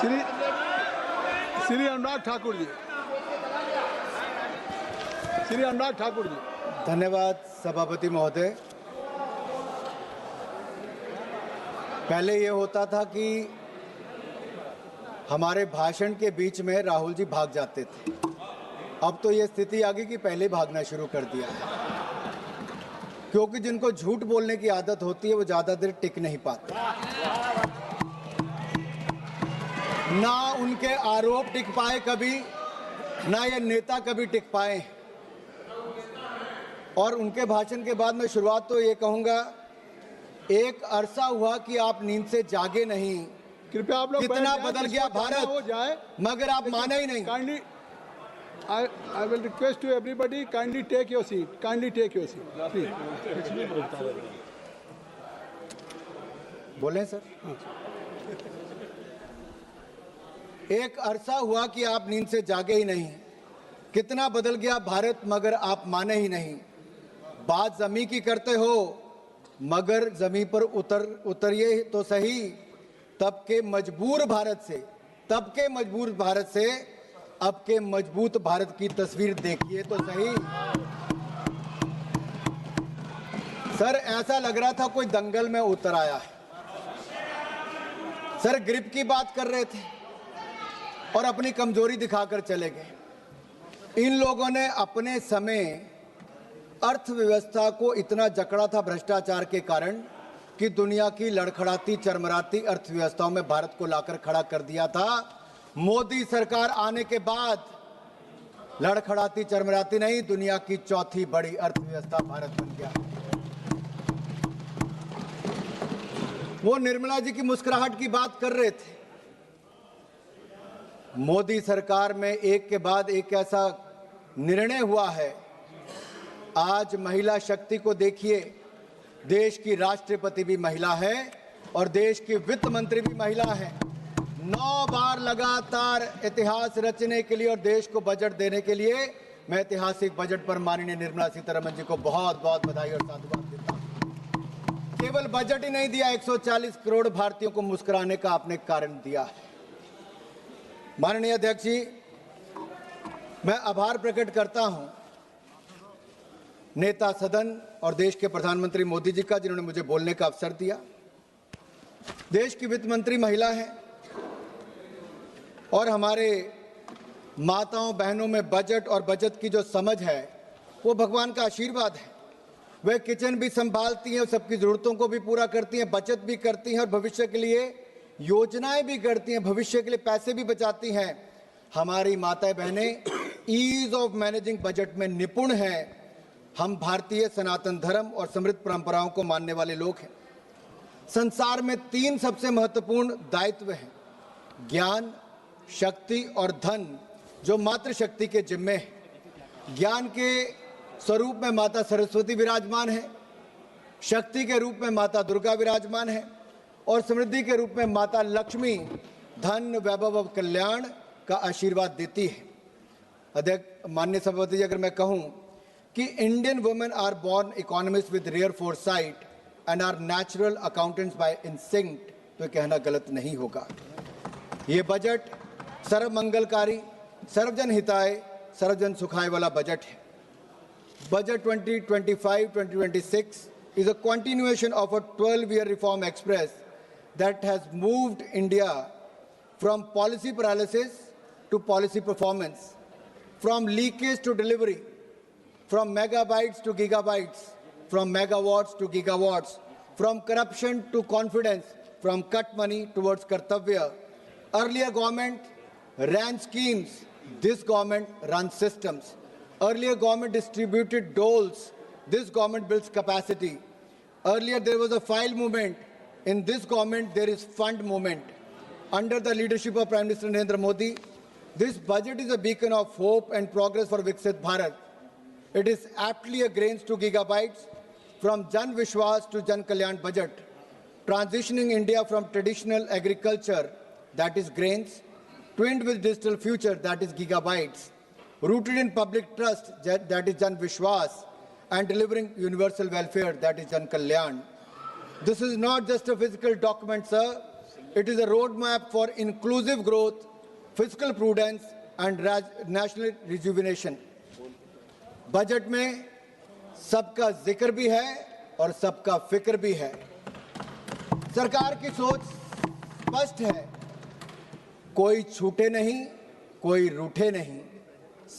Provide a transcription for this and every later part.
श्री श्री अनुराग ठाकुर जी, श्री अनुराग ठाकुर जी। धन्यवाद सभापति महोदय। पहले ये होता था कि हमारे भाषण के बीच में राहुल जी भाग जाते थे। अब तो ये स्थिति आ गई कि पहले भागना शुरू कर दिया है, क्योंकि जिनको झूठ बोलने की आदत होती है वो ज़्यादा देर टिक नहीं पाते। ना उनके आरोप टिक पाए कभी, ना ये नेता कभी टिक पाए। और उनके भाषण के बाद मैं शुरुआत तो ये कहूँगा, एक अरसा हुआ कि आप नींद से जागे नहीं। कृपया आप लोग कितना बदल गया भारत, हो जाए, मगर आप माने ही नहीं। Kindly I will request to everybody, kindly take your seat. Kindly take your seat, please. बोलें सर। एक अरसा हुआ कि आप नींद से जागे ही नहीं। कितना बदल गया भारत, मगर आप माने ही नहीं। बात जमी की करते हो, मगर जमी पर उतरिए तो सही। तब के मजबूर भारत से अब के मजबूत भारत की तस्वीर देखिए तो सही। सर ऐसा लग रहा था कोई दंगल में उतर आया है। सर ग्रिप की बात कर रहे थे और अपनी कमजोरी दिखाकर चले गए। इन लोगों ने अपने समय अर्थव्यवस्था को इतना जकड़ा था भ्रष्टाचार के कारण कि दुनिया की लड़खड़ाती चरमराती अर्थव्यवस्थाओं में भारत को लाकर खड़ा कर दिया था। मोदी सरकार आने के बाद लड़खड़ाती चरमराती नहीं, दुनिया की चौथी बड़ी अर्थव्यवस्था भारत बन गया। वो निर्मला जी की मुस्कुराहट की बात कर रहे थे। मोदी सरकार में एक के बाद एक ऐसा निर्णय हुआ है। आज महिला शक्ति को देखिए, देश की राष्ट्रपति भी महिला है और देश की वित्त मंत्री भी महिला है। 9 बार लगातार इतिहास रचने के लिए और देश को बजट देने के लिए मैं ऐतिहासिक बजट पर माननीय निर्मला सीतारमण जी को बहुत बहुत बधाई और साधुवाद देता हूं। केवल बजट ही नहीं दिया, 140 करोड़ भारतीयों को मुस्कुराने का आपने कारण दिया है। माननीय अध्यक्ष जी, मैं आभार प्रकट करता हूं नेता सदन और देश के प्रधानमंत्री मोदी जी का, जिन्होंने मुझे बोलने का अवसर दिया। देश की वित्त मंत्री महिला है और हमारे माताओं बहनों में बजट और बचत की जो समझ है वो भगवान का आशीर्वाद है। वे किचन भी संभालती हैं और सबकी ज़रूरतों को भी पूरा करती हैं, बचत भी करती हैं और भविष्य के लिए योजनाएं भी करती हैं, भविष्य के लिए पैसे भी बचाती हैं। हमारी माताएं बहनें ईज ऑफ मैनेजिंग बजट में निपुण हैं। हम भारतीय सनातन धर्म और समृद्ध परंपराओं को मानने वाले लोग हैं। संसार में 3 सबसे महत्वपूर्ण दायित्व हैं, ज्ञान, शक्ति और धन, जो मातृशक्ति के जिम्मे है। ज्ञान के स्वरूप में माता सरस्वती विराजमान है, शक्ति के रूप में माता दुर्गा विराजमान है और समृद्धि के रूप में माता लक्ष्मी धन, वैभव और कल्याण का आशीर्वाद देती है। अध्यक्ष, माननीय सभापति जी, अगर मैं कहूं कि Indian women are born economist with rare foresight and are natural accountants by instinct, तो ये कहना गलत नहीं होगा। ये बजट सर्व मंगलकारी, सर्वजन हिताय, सर्वजन सुखाय वाला बजट है। Budget 2025-2026 is a continuation of a 12-year reform express that has moved India from policy paralysis to policy performance, from leakage to delivery, from megabytes to gigabytes, from megawatts to gigawatts, from corruption to confidence, from cut money towards kartavya. Earlier government ran schemes, this government runs systems. Earlier government distributed doles, this government builds capacity. Earlier there was a file movement, in this government there is fund movement. Under the leadership of Prime Minister Narendra Modi, this budget is a beacon of hope and progress for Viksit Bharat. It is aptly a grains to gigabytes, from Jan Vishwas to Jan Kalyan budget, transitioning India from traditional agriculture, that is grains, twinned with digital future, that is gigabytes, rooted in public trust, that is Jan Vishwas, and delivering universal welfare, that is Jan Kalyan. This is not just a physical document, sir. It is a roadmap for inclusive growth, fiscal prudence and national rejuvenation. Budget में सबका जिक्र भी है और सबका फिक्र भी है। सरकार की सोच स्पष्ट है, कोई छूटे नहीं, कोई रूठे नहीं,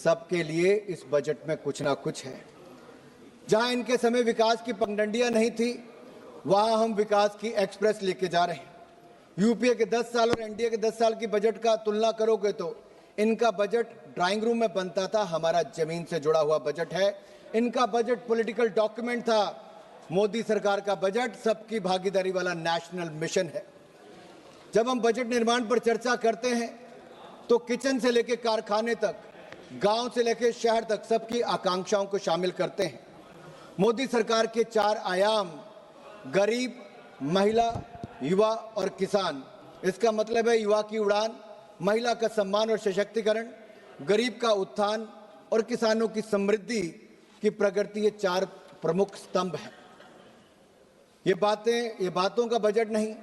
सबके लिए इस बजट में कुछ ना कुछ है। जहां इनके समय विकास की पगडंडियां नहीं थी, वहां हम विकास की एक्सप्रेस लेके जा रहे हैं। यूपीए के 10 साल और एनडीए के 10 साल की बजट का तुलना करोगे तो इनका बजट ड्राइंग रूम में बनता था, हमारा जमीन से जुड़ा हुआ बजट है। इनका बजट पॉलिटिकल डॉक्यूमेंट था, मोदी सरकार का बजट सबकी भागीदारी वाला नेशनल मिशन है। जब हम बजट निर्माण पर चर्चा करते हैं तो किचन से लेकर कारखाने तक, गांव से लेकर शहर तक सबकी आकांक्षाओं को शामिल करते हैं। मोदी सरकार के 4 आयाम, गरीब, महिला, युवा और किसान। इसका मतलब है युवा की उड़ान, महिला का सम्मान और सशक्तिकरण, गरीब का उत्थान और किसानों की समृद्धि की प्रगति। ये 4 प्रमुख स्तंभ हैं। ये बातों का बजट नहीं,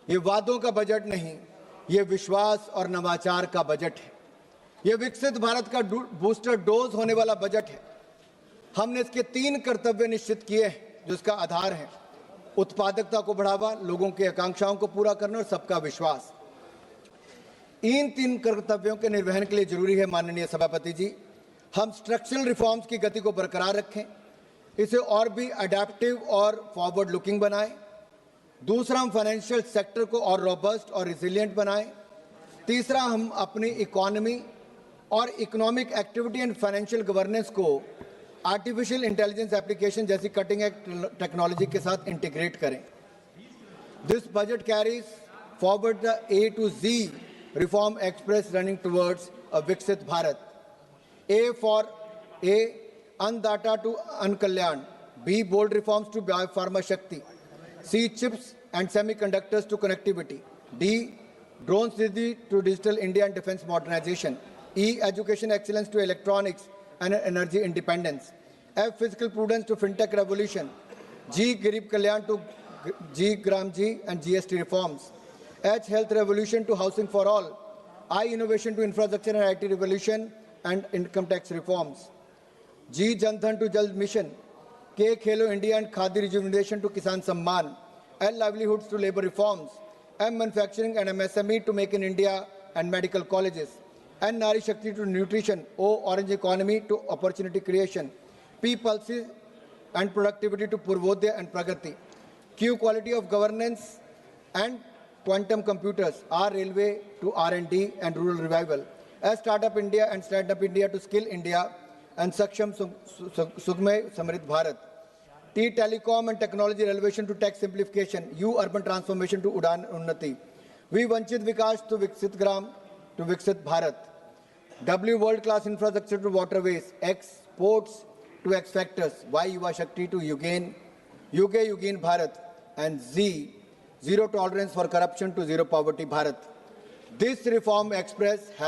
ये वादों का बजट नहीं, ये विश्वास और नवाचार का बजट है। ये विकसित भारत का बूस्टर डोज होने वाला बजट है। हमने इसके 3 कर्तव्य निश्चित किए हैं, जो इसका आधार है। उत्पादकता को बढ़ावा, लोगों की आकांक्षाओं को पूरा करना और सबका विश्वास। इन 3 कर्तव्यों के निर्वहन के लिए जरूरी है, माननीय सभापति जी, हम स्ट्रक्चरल रिफॉर्म्स की गति को बरकरार रखें, इसे और भी अडेप्टिव और फॉरवर्ड लुकिंग बनाएं। दूसरा, हम फाइनेंशियल सेक्टर को और रोबस्ट और रिजिलियंट बनाएं। तीसरा, हम अपनी इकोनॉमी और economic activity and financial governance को आर्टिफिशियल इंटेलिजेंस एप्लीकेशन जैसी कटिंग एज टेक्नोलॉजी के साथ इंटीग्रेट करें। This budget carries forward the A to Z reform express running towards a विकसित भारत। A for A, अन्नदाता to अन्नकल्याण। B, bold reforms to biopharma Shakti. C, chips and semiconductors to connectivity. D, drones to digital India and defense modernization. E, education excellence to electronics and energy independence. F, fiscal prudence to fintech revolution. G, Garib Kalyan to G, Gram G and GST reforms. H, health revolution to housing for all. I, innovation to infrastructure and IT revolution and income tax reforms. G, Jan Dhan to Jal mission. K, Khelo India and Khadi rejuvenation to Kisan Samman. L, livelihoods to labor reforms. M, manufacturing and MSME to make in India and medical colleges. N, Nari Shakti to nutrition. O, orange economy to opportunity creation. P, pulses and productivity to Purvodaya and Pragati. Q, quality of governance and quantum computers. R, railway to R&D and rural revival. S, startup India and stand up India to skill India and Saksham Sugmay Samrit Bharat. T, telecom and technology relevation to tax simplification. U, urban transformation to Udan Unnati. V, Vanchit Vikas to Viksit Gram to Viksit Bharat. W, world class infrastructure to waterways. X, ports to X factors. Y, Yuva Shakti to Yugain Bharat. And Z, zero tolerance for corruption to zero poverty Bharat. This reform express has